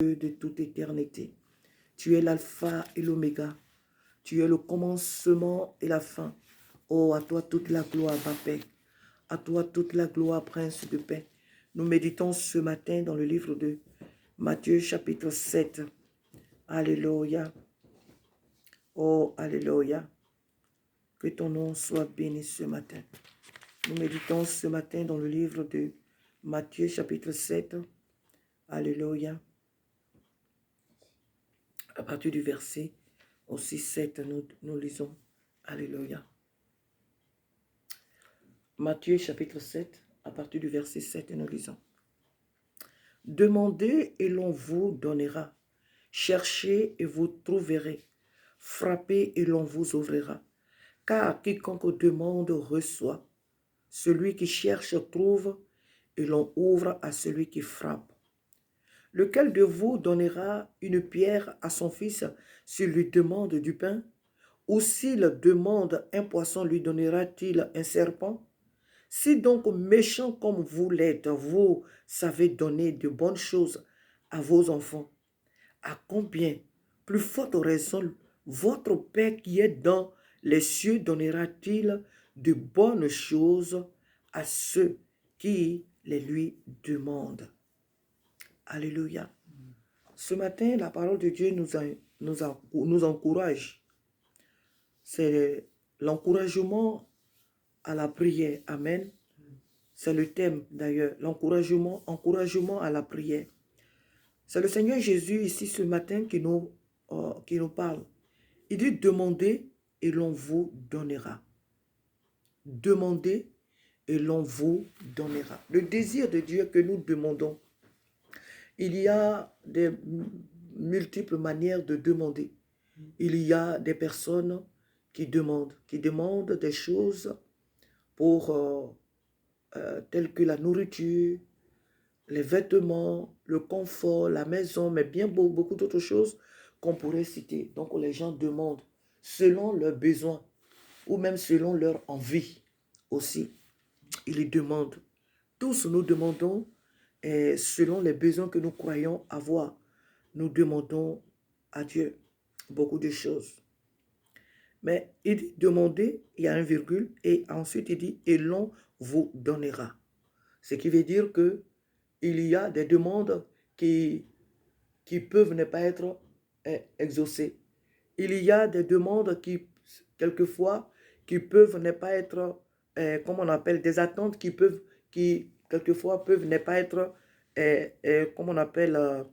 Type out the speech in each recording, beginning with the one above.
de toute éternité. Tu es l'alpha et l'oméga. Tu es le commencement et la fin. Oh, à toi toute la gloire, ma paix. À toi toute la gloire, Prince de paix. Nous méditons ce matin dans le livre de Matthieu chapitre 7. Alléluia. Oh, alléluia. Que ton nom soit béni ce matin. Nous méditons ce matin dans le livre de Matthieu chapitre 7. Alléluia. À partir du verset aussi 7, nous lisons. Alléluia. Matthieu chapitre 7, à partir du verset 7, nous lisons. Demandez et l'on vous donnera. Cherchez et vous trouverez. Frappez et l'on vous ouvrira. Car quiconque demande reçoit. Celui qui cherche trouve et l'on ouvre à celui qui frappe. Lequel de vous donnera une pierre à son fils s'il lui demande du pain? Ou s'il demande un poisson, lui donnera-t-il un serpent? Si donc méchant comme vous l'êtes, vous savez donner de bonnes choses à vos enfants, à combien plus forte raison votre Père qui est dans les cieux donnera-t-il de bonnes choses à ceux qui les lui demandent? Alléluia. Ce matin, la parole de Dieu nous encourage. C'est l'encouragement à la prière. Amen. C'est le thème d'ailleurs. L'encouragement à la prière. C'est le Seigneur Jésus ici ce matin qui nous parle. Il dit demandez et l'on vous donnera. Demandez et l'on vous donnera. Le désir de Dieu que nous demandons. Il y a des multiples manières de demander. Il y a des personnes qui demandent des choses pour telles que la nourriture, les vêtements, le confort, la maison, mais bien beaucoup d'autres choses qu'on pourrait citer. Donc les gens demandent selon leurs besoins ou même selon leur envie aussi. Ils demandent. Tous nous demandons selon les besoins que nous croyons avoir. Nous demandons à Dieu beaucoup de choses. Mais il dit demander, il y a un virgule, et ensuite il dit et l'on vous donnera. Ce qui veut dire que il y a des demandes qui peuvent ne pas être exaucées. Il y a des demandes qui, quelquefois, qui peuvent ne pas être, comme on appelle, des attentes qui quelquefois peuvent ne pas être, comme on appelle,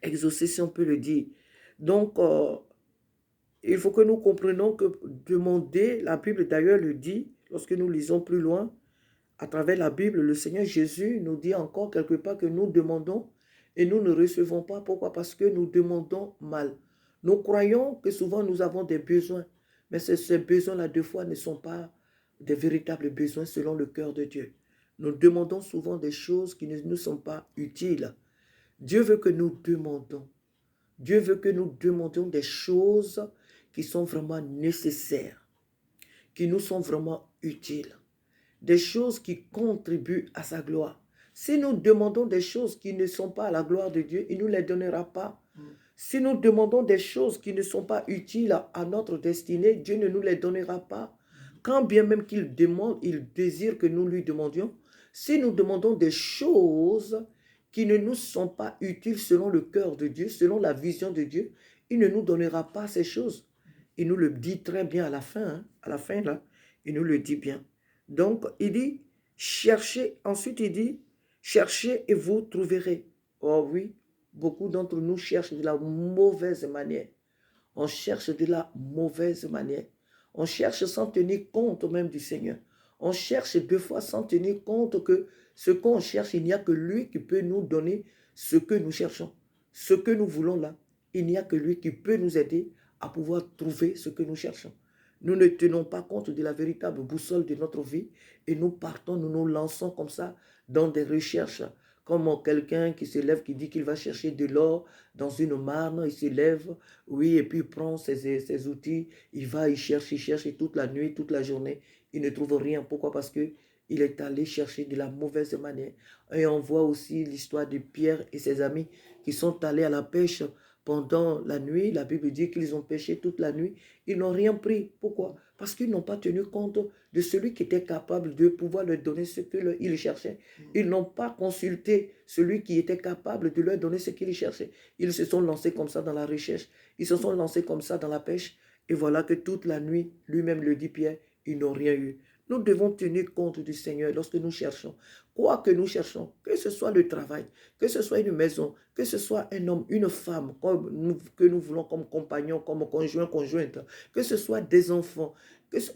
exaucées, si on peut le dire. Donc, il faut que nous comprenions que demander, la Bible d'ailleurs le dit, lorsque nous lisons plus loin, à travers la Bible, le Seigneur Jésus nous dit encore quelque part que nous demandons et nous ne recevons pas. Pourquoi? Parce que nous demandons mal. Nous croyons que souvent nous avons des besoins, mais ces besoins-là, deux fois, ne sont pas des véritables besoins selon le cœur de Dieu. Nous demandons souvent des choses qui ne nous sont pas utiles. Dieu veut que nous demandons. Dieu veut que nous demandions des choses qui sont vraiment nécessaires, qui nous sont vraiment utiles, des choses qui contribuent à sa gloire. Si nous demandons des choses qui ne sont pas à la gloire de Dieu, il ne nous les donnera pas. Si nous demandons des choses qui ne sont pas utiles à notre destinée, Dieu ne nous les donnera pas. Quand bien même qu'il demande, il désire que nous lui demandions. Si nous demandons des choses qui ne nous sont pas utiles selon le cœur de Dieu, selon la vision de Dieu, il ne nous donnera pas ces choses. Il nous le dit très bien à la fin, à la fin là, il nous le dit bien. Donc, il dit, cherchez, ensuite il dit, cherchez et vous trouverez. Oh oui, beaucoup d'entre nous cherchent de la mauvaise manière. On cherche de la mauvaise manière. On cherche sans tenir compte même du Seigneur. On cherche deux fois sans tenir compte que ce qu'on cherche, il n'y a que lui qui peut nous donner ce que nous cherchons. Ce que nous voulons là, il n'y a que lui qui peut nous aider à pouvoir trouver ce que nous cherchons. Nous ne tenons pas compte de la véritable boussole de notre vie et nous partons, nous nous lançons comme ça dans des recherches. Comme quelqu'un qui se lève, qui dit qu'il va chercher de l'or dans une marne, il se lève, oui, et puis il prend ses outils, il va, il cherche et toute la nuit, toute la journée, il ne trouve rien. Pourquoi? Parce que il est allé chercher de la mauvaise manière. Et on voit aussi l'histoire de Pierre et ses amis. qui sont allés à la pêche pendant la nuit. La Bible dit qu'ils ont pêché toute la nuit. Ils n'ont rien pris. Pourquoi? Parce qu'ils n'ont pas tenu compte de celui qui était capable de pouvoir leur donner ce qu'ils cherchaient. Ils n'ont pas consulté celui qui était capable de leur donner ce qu'ils cherchaient. Ils se sont lancés comme ça dans la recherche. Ils se sont lancés comme ça dans la pêche. Et voilà que toute la nuit, lui-même le dit Pierre, ils n'ont rien eu. Nous devons tenir compte du Seigneur lorsque nous cherchons. Quoi que nous cherchons, que ce soit le travail, que ce soit une maison, que ce soit un homme, une femme que nous voulons comme compagnon, comme conjoint, conjointe, que ce soit des enfants.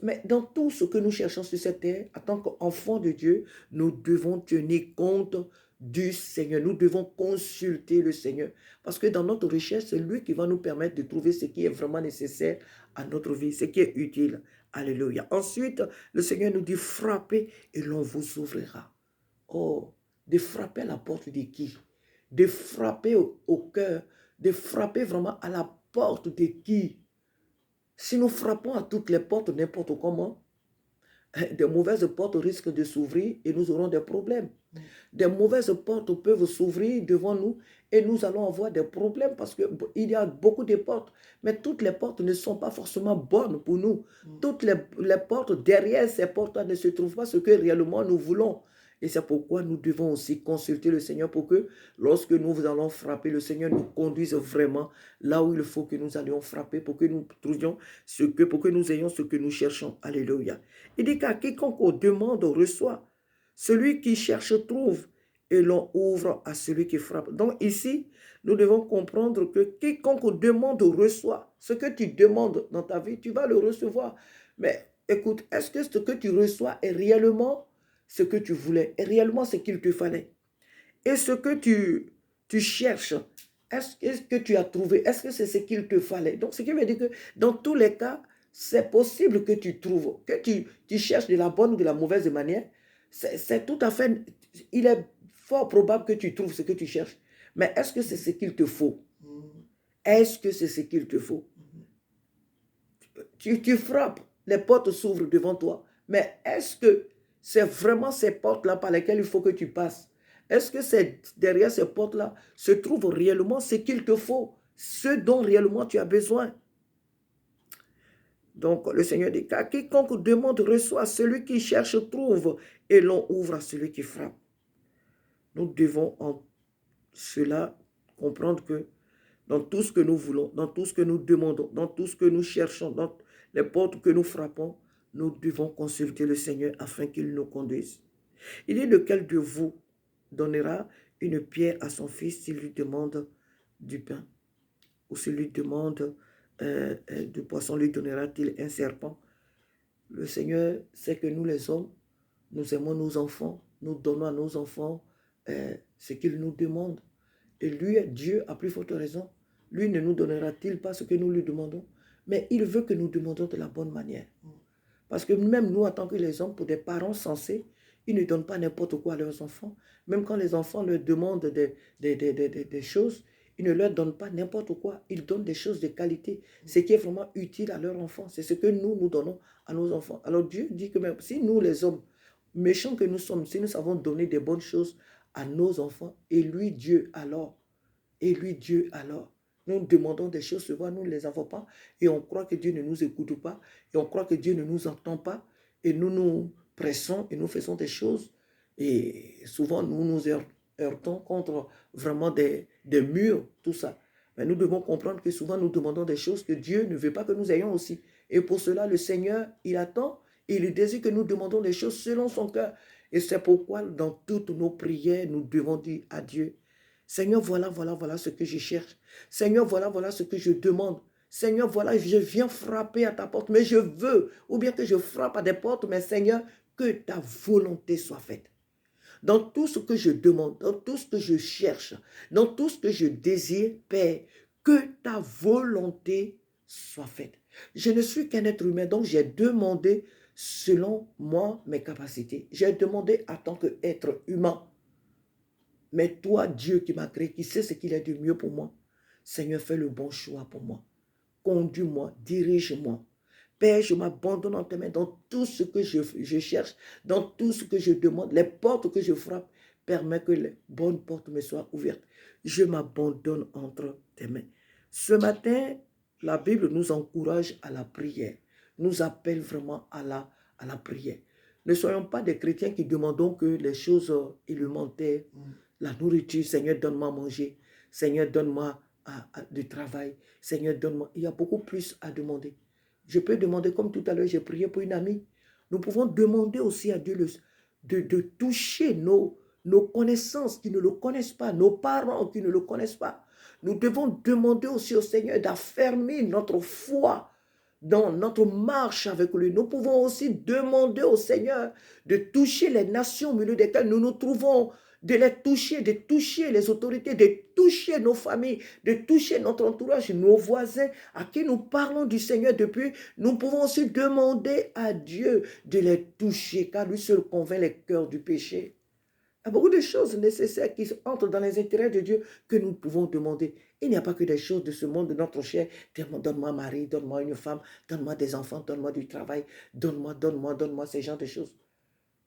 Mais dans tout ce que nous cherchons sur cette terre, en tant qu'enfants de Dieu, nous devons tenir compte du Seigneur. Nous devons consulter le Seigneur. Parce que dans notre recherche, c'est lui qui va nous permettre de trouver ce qui est vraiment nécessaire à notre vie, ce qui est utile. Alléluia. Ensuite, le Seigneur nous dit frappez et l'on vous ouvrira. Oh, de frapper à la porte de qui? De frapper au cœur, de frapper vraiment à la porte de qui? Si nous frappons à toutes les portes n'importe comment, des mauvaises portes risquent de s'ouvrir et nous aurons des problèmes. Des mauvaises portes peuvent s'ouvrir devant nous et nous allons avoir des problèmes parce qu'il y a beaucoup de portes. Mais toutes les portes ne sont pas forcément bonnes pour nous. Toutes les portes, derrière ces portes-là ne se trouvent pas ce que réellement nous voulons. Et c'est pourquoi nous devons aussi consulter le Seigneur pour que lorsque nous allons frapper, le Seigneur nous conduise vraiment là où il faut que nous allions frapper pour que nous trouvions pour que nous ayons ce que nous cherchons. Alléluia. Il dit qu'à quiconque on demande, on reçoit. Celui qui cherche trouve et l'on ouvre à celui qui frappe. Donc ici, nous devons comprendre que quiconque demande reçoit. Ce que tu demandes dans ta vie, tu vas le recevoir. Mais écoute, est-ce que ce que tu reçois est réellement ce que tu voulais, est réellement ce qu'il te fallait? Et ce que tu cherches, est-ce que tu as trouvé? Est-ce que c'est ce qu'il te fallait? Donc, ce qui veut dire que dans tous les cas, c'est possible que tu trouves, que tu cherches de la bonne ou de la mauvaise manière. C'est tout à fait, il est fort probable que tu trouves ce que tu cherches. Mais est-ce que c'est ce qu'il te faut? Est-ce que c'est ce qu'il te faut? Tu frappes, les portes s'ouvrent devant toi. Mais est-ce que c'est vraiment ces portes-là par lesquelles il faut que tu passes? Est-ce que c'est derrière ces portes-là se trouve réellement ce qu'il te faut, ce dont réellement tu as besoin? Donc le Seigneur dit qu'à quiconque demande reçoit, celui qui cherche trouve, et l'on ouvre à celui qui frappe. Nous devons en cela comprendre que dans tout ce que nous voulons, dans tout ce que nous demandons, dans tout ce que nous cherchons, dans les portes que nous frappons, nous devons consulter le Seigneur afin qu'il nous conduise. Il dit lequel de vous donnera une pierre à son fils s'il lui demande du pain, ou s'il lui demande du poisson, lui donnera-t-il un serpent? Le Seigneur sait que nous les hommes, nous aimons nos enfants, nous donnons à nos enfants ce qu'ils nous demandent. Et lui, Dieu, à plus forte raison, lui ne nous donnera-t-il pas ce que nous lui demandons? Mais il veut que nous demandions de la bonne manière. Parce que même nous, en tant que les hommes, pour des parents sensés, ils ne donnent pas n'importe quoi à leurs enfants. Même quand les enfants leur demandent des choses, ils ne leur donnent pas n'importe quoi. Ils donnent des choses de qualité. Ce qui est vraiment utile à leur enfant. C'est ce que nous donnons à nos enfants. Alors Dieu dit que même si nous, les hommes, méchants que nous sommes, si nous savons donner des bonnes choses à nos enfants, et lui, Dieu, alors, nous demandons des choses, souvent nous ne les avons pas, et on croit que Dieu ne nous écoute pas, et on croit que Dieu ne nous entend pas, et nous nous pressons et nous faisons des choses, et souvent nous nous heurtons contre vraiment des murs, tout ça. Mais nous devons comprendre que souvent nous demandons des choses que Dieu ne veut pas que nous ayons aussi. Et pour cela, le Seigneur, il attend, et il désire que nous demandons des choses selon son cœur. Et c'est pourquoi dans toutes nos prières, nous devons dire à Dieu, Seigneur, voilà ce que je cherche. Seigneur, voilà ce que je demande. Seigneur, voilà, je viens frapper à ta porte, mais je veux, ou bien que je frappe à des portes, mais Seigneur, que ta volonté soit faite. Dans tout ce que je demande, dans tout ce que je cherche, dans tout ce que je désire, Père, que ta volonté soit faite. Je ne suis qu'un être humain, donc j'ai demandé selon moi, mes capacités. J'ai demandé en tant qu'être humain. Mais toi, Dieu qui m'a créé, qui sait ce qu'il est de mieux pour moi, Seigneur, fais le bon choix pour moi. Conduis-moi, dirige-moi. Père, je m'abandonne en tes mains dans tout ce que je cherche, dans tout ce que je demande, les portes que je frappe. permets que les bonnes portes me soient ouvertes. Je m'abandonne entre tes mains. Ce matin, la Bible nous encourage à la prière, nous appelle vraiment à la prière. Ne soyons pas des chrétiens qui demandons que les choses élémentaires, la nourriture, Seigneur, donne-moi à manger, Seigneur, donne-moi du travail, Seigneur, donne-moi. Il y a beaucoup plus à demander. Je peux demander, comme tout à l'heure, j'ai prié pour une amie. Nous pouvons demander aussi à Dieu de toucher nos connaissances qui ne le connaissent pas, nos parents qui ne le connaissent pas. Nous devons demander aussi au Seigneur d'affermir notre foi dans notre marche avec lui. Nous pouvons aussi demander au Seigneur de toucher les nations au milieu desquelles nous nous trouvons, de les toucher, de toucher les autorités, de toucher nos familles, de toucher notre entourage, nos voisins à qui nous parlons du Seigneur depuis. Nous pouvons aussi demander à Dieu de les toucher, car lui seul convainc les cœurs du péché. Il y a beaucoup de choses nécessaires qui entrent dans les intérêts de Dieu que nous pouvons demander. Il n'y a pas que des choses de ce monde, de notre chair. Donne-moi un mari, donne-moi une femme, donne-moi des enfants, donne-moi du travail, donne-moi ces genres de choses.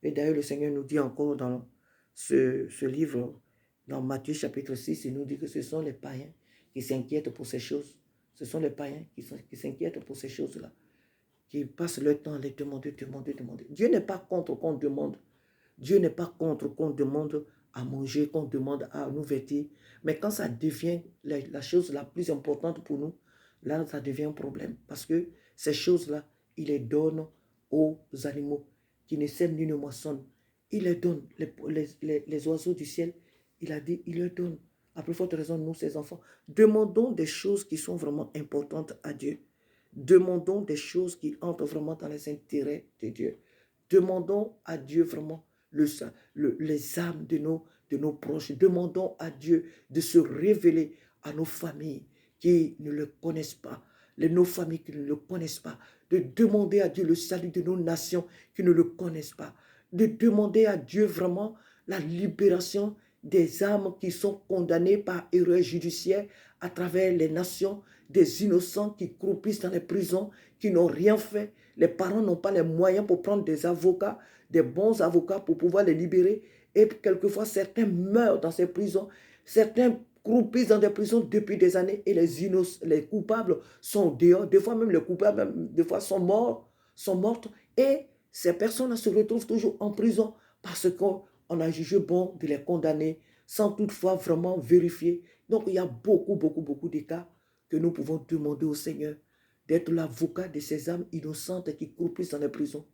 Et d'ailleurs, le Seigneur nous dit encore dans ce livre, dans Matthieu chapitre 6, il nous dit que ce sont les païens qui s'inquiètent pour ces choses. Ce sont les païens qui s'inquiètent pour ces choses-là, qui passent leur temps à les demander. Dieu n'est pas contre qu'on demande. Dieu n'est pas contre qu'on demande à manger, qu'on demande à nous vêtir. Mais quand ça devient la chose la plus importante pour nous, là, ça devient un problème. Parce que ces choses-là, il les donne aux animaux qui ne sèment ni ne moissonnent. Il les donne. Les oiseaux du ciel, il a dit, il les donne. À plus forte raison, nous, ses enfants, demandons des choses qui sont vraiment importantes à Dieu. Demandons des choses qui entrent vraiment dans les intérêts de Dieu. Demandons à Dieu vraiment les âmes de nos proches. Demandons à Dieu de se révéler à nos familles qui ne le connaissent pas, nos familles qui ne le connaissent pas, de demander à Dieu le salut de nos nations qui ne le connaissent pas, de demander à Dieu vraiment la libération des âmes qui sont condamnées par erreur judiciaire à travers les nations, des innocents qui croupissent dans les prisons, qui n'ont rien fait. Les parents n'ont pas les moyens pour prendre des avocats, des bons avocats pour pouvoir les libérer. Et quelquefois, certains meurent dans ces prisons. Certains croupissent dans des prisons depuis des années et les coupables sont dehors. Des fois même les coupables des fois sont mortes. Et ces personnes se retrouvent toujours en prison parce qu'on a jugé bon de les condamner sans toutefois vraiment vérifier. Donc il y a beaucoup de cas que nous pouvons demander au Seigneur d'être l'avocat de ces âmes innocentes qui croupissent dans les prisons,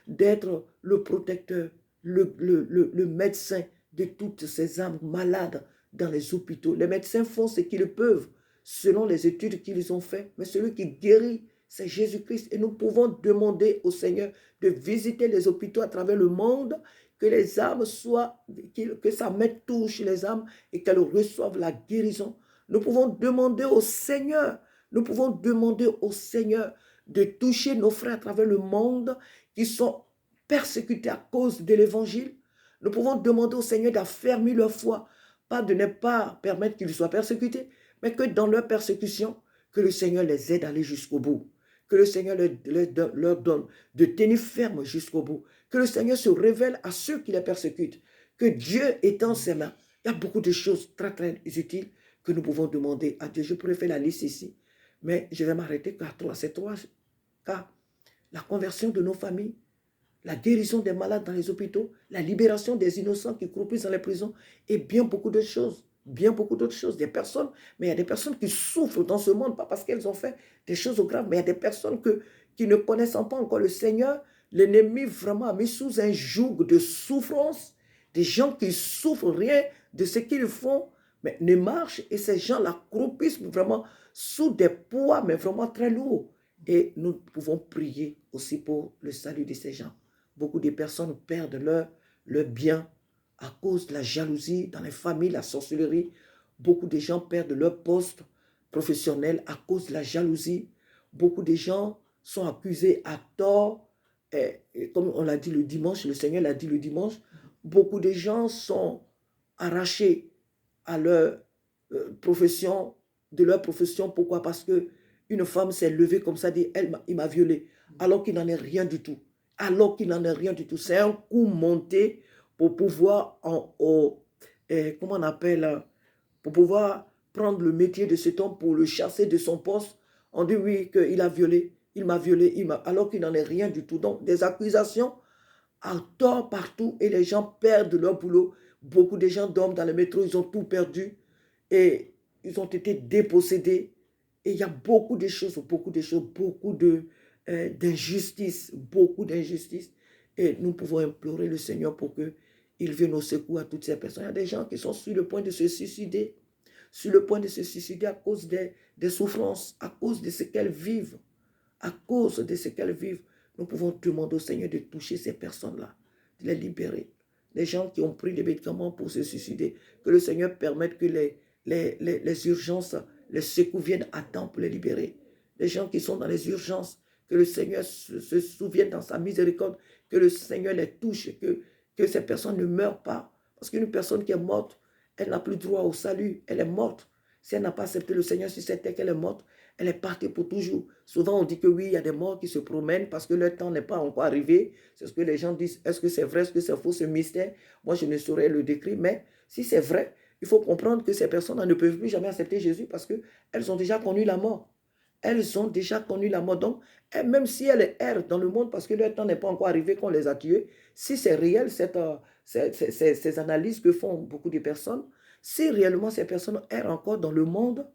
d'être le protecteur, le médecin de toutes ces âmes malades dans les hôpitaux. Les médecins font ce qu'ils peuvent selon les études qu'ils ont faites, mais celui qui guérit, c'est Jésus-Christ. Et nous pouvons demander au Seigneur de visiter les hôpitaux à travers le monde, que les âmes que sa main touche les âmes et qu'elles reçoivent la guérison. Nous pouvons demander au Seigneur, de toucher nos frères à travers le monde qui sont persécutés à cause de l'évangile. Nous pouvons demander au Seigneur d'affermir leur foi, pas de ne pas permettre qu'ils soient persécutés, mais que dans leur persécution, que le Seigneur les aide à aller jusqu'au bout. Que le Seigneur leur donne de tenir ferme jusqu'au bout. Que le Seigneur se révèle à ceux qui les persécutent. Que Dieu étend ses mains. Il y a beaucoup de choses très très utiles que nous pouvons demander à Dieu. Je pourrais faire la liste ici, mais je vais m'arrêter qu'à ces trois cas. La conversion de nos familles, la guérison des malades dans les hôpitaux, la libération des innocents qui croupissent dans les prisons et bien beaucoup d'autres choses. Bien beaucoup d'autres choses. Des personnes, mais il y a des personnes qui souffrent dans ce monde, pas parce qu'elles ont fait des choses graves, mais il y a des personnes qui ne connaissent pas encore le Seigneur. L'ennemi vraiment a mis sous un joug de souffrance, des gens qui souffrent rien de ce qu'ils font, mais ne marchent et ces gens-là croupissent vraiment sous des poids, mais vraiment très lourds. Et nous pouvons prier aussi pour le salut de ces gens. Beaucoup de personnes perdent leur bien à cause de la jalousie dans les familles, la sorcellerie. Beaucoup de gens perdent leur poste professionnel à cause de la jalousie. Beaucoup de gens sont accusés à tort. Et comme on l'a dit le dimanche, le Seigneur l'a dit le dimanche, beaucoup de gens sont arrachés à leur profession, de leur profession. Pourquoi? Parce qu'une femme s'est levée comme ça, dit, il m'a violée, alors qu'il n'en est rien du tout. C'est un coup monté pour pouvoir, comment on appelle, pour pouvoir prendre le métier de cet homme pour le chasser de son poste. On dit oui, qu'il a violé, il m'a violé, alors qu'il n'en est rien du tout. Donc, des accusations à tort partout et les gens perdent leur boulot. Beaucoup de gens dorment dans le métro, ils ont tout perdu et ils ont été dépossédés. Et il y a beaucoup de choses, beaucoup d'injustices, beaucoup d'injustices. Et nous pouvons implorer le Seigneur pour qu'il vienne au secours à toutes ces personnes. Il y a des gens qui sont sur le point de se suicider, sur le point de se suicider à cause des souffrances, à cause de ce qu'elles vivent, à cause de ce qu'elles vivent. Nous pouvons demander au Seigneur de toucher ces personnes-là, de les libérer. Les gens qui ont pris des médicaments pour se suicider, que le Seigneur permette que les urgences, les secours viennent à temps pour les libérer. Les gens qui sont dans les urgences, que le Seigneur se souvienne dans sa miséricorde, que le Seigneur les touche, que ces personnes ne meurent pas. Parce qu'une personne qui est morte, elle n'a plus droit au salut, elle est morte. Si elle n'a pas accepté le Seigneur, si c'était qu'elle est morte, elle est partie pour toujours. Souvent, on dit que oui, il y a des morts qui se promènent parce que leur temps n'est pas encore arrivé. C'est ce que les gens disent. Est-ce que c'est vrai, est-ce que c'est faux, ce mystère? Moi, je ne saurais le décrire, mais si c'est vrai, il faut comprendre que ces personnes ne peuvent plus jamais accepter Jésus parce qu'elles ont déjà connu la mort. Elles ont déjà connu la mort. Donc, même si elles errent dans le monde parce que leur temps n'est pas encore arrivé qu'on les a tués, si c'est réel, ces analyses que font beaucoup de personnes, si réellement ces personnes errent encore dans le monde,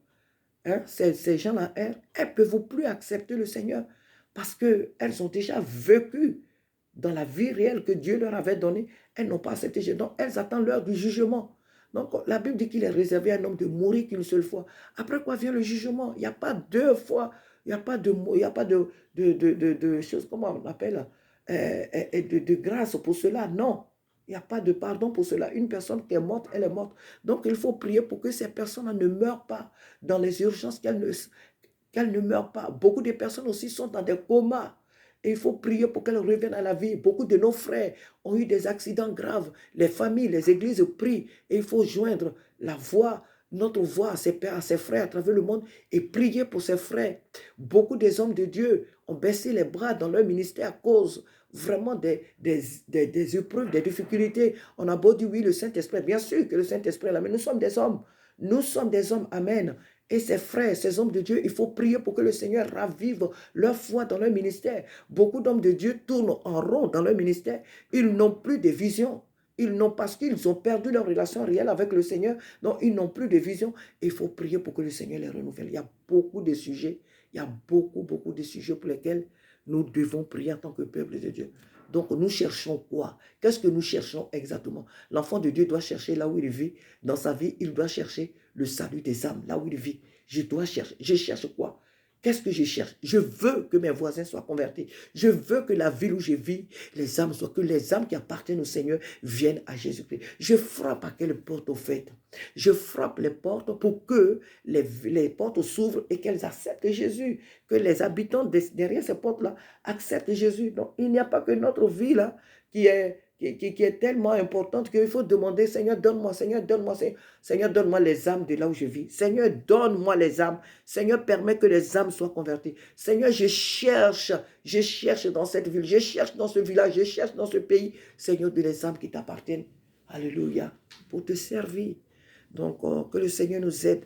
ces gens-là, elles ne peuvent plus accepter le Seigneur parce qu'elles ont déjà vécu dans la vie réelle que Dieu leur avait donnée. Elles n'ont pas accepté Jésus. Donc, elles attendent l'heure du jugement. Donc, la Bible dit qu'il est réservé à un homme de mourir qu'une seule fois. Après quoi vient le jugement? Il n'y a pas deux fois. Il n'y a pas de choses, comment on appelle, de grâce pour cela. Non. Il n'y a pas de pardon pour cela. Une personne qui est morte, elle est morte. Donc, il faut prier pour que ces personnes ne meurent pas dans les urgences, qu'elles ne meurent pas. Beaucoup de personnes aussi sont dans des comas. Et il faut prier pour qu'elles reviennent à la vie. Beaucoup de nos frères ont eu des accidents graves. Les familles, les églises prient. Et il faut joindre la voix, notre voix à ses pères, à ses frères à travers le monde et prier pour ses frères. Beaucoup des hommes de Dieu ont baissé les bras dans leur ministère à cause vraiment des épreuves, des difficultés. On a beau dire oui, le Saint-Esprit, bien sûr que le Saint-Esprit est là, mais nous sommes des hommes. Nous sommes des hommes, amen. Et ces frères, ces hommes de Dieu, il faut prier pour que le Seigneur ravive leur foi dans leur ministère. Beaucoup d'hommes de Dieu tournent en rond dans leur ministère. Ils n'ont plus de vision. Parce qu'ils ont perdu leur relation réelle avec le Seigneur. Donc, ils n'ont plus de vision. Et il faut prier pour que le Seigneur les renouvelle. Il y a beaucoup de sujets. Il y a beaucoup de sujets pour lesquels nous devons prier en tant que peuple de Dieu. Donc, nous cherchons quoi? Qu'est-ce que nous cherchons exactement? L'enfant de Dieu doit chercher là où il vit. Dans sa vie, il doit chercher le salut des âmes, là où il vit. Je dois chercher. Je cherche quoi? Qu'est-ce que je cherche? Je veux que mes voisins soient convertis. Je veux que la ville où je vis, les âmes soient, que les âmes qui appartiennent au Seigneur viennent à Jésus-Christ. Je frappe à quelle porte au fait? Je frappe les portes pour que les portes s'ouvrent et qu'elles acceptent Jésus. Que les habitants derrière ces portes-là acceptent Jésus. Donc, il n'y a pas que notre vie là qui est tellement importante qu'il faut demander, Seigneur, donne-moi, Seigneur, donne-moi, Seigneur, donne-moi les âmes de là où je vis. Seigneur, donne-moi les âmes. Seigneur, permets que les âmes soient converties. Seigneur, je cherche dans cette ville, je cherche dans ce village, je cherche dans ce pays, Seigneur, de les âmes qui t'appartiennent. Alléluia, pour te servir. Donc, que le Seigneur nous aide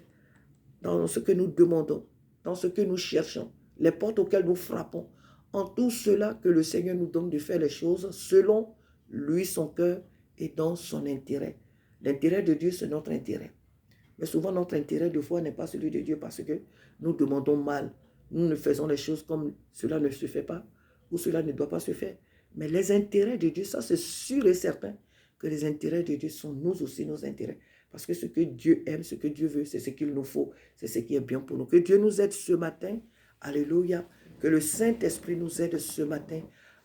dans ce que nous demandons, dans ce que nous cherchons, les portes auxquelles nous frappons. En tout cela, que le Seigneur nous donne de faire les choses selon lui, son cœur et dans son intérêt. L'intérêt de Dieu, c'est notre intérêt. Mais souvent, notre intérêt, de fois, n'est pas celui de Dieu parce que nous demandons mal. Nous ne faisons les choses comme cela ne se fait pas ou cela ne doit pas se faire. Mais les intérêts de Dieu, ça c'est sûr et certain que les intérêts de Dieu sont nous aussi nos intérêts. Parce que ce que Dieu aime, ce que Dieu veut, c'est ce qu'il nous faut. C'est ce qui est bien pour nous. Que Dieu nous aide ce matin. Alléluia. Que le Saint-Esprit nous aide ce matin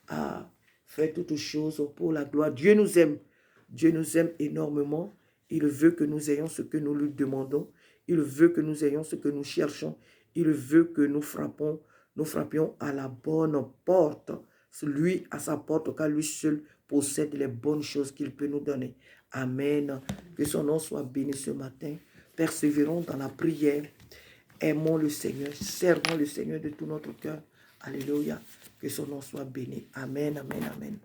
à faire toutes choses pour la gloire. Dieu nous aime. Dieu nous aime énormément. Il veut que nous ayons ce que nous lui demandons. Il veut que nous ayons ce que nous cherchons. Il veut que nous frappions à la bonne porte. Lui, à sa porte, car lui seul possède les bonnes choses qu'il peut nous donner. Amen. Que son nom soit béni ce matin. Persévérons dans la prière. Aimons le Seigneur. Servons le Seigneur de tout notre cœur. Alléluia. Que son nom soit béni. Amen, amen, amen.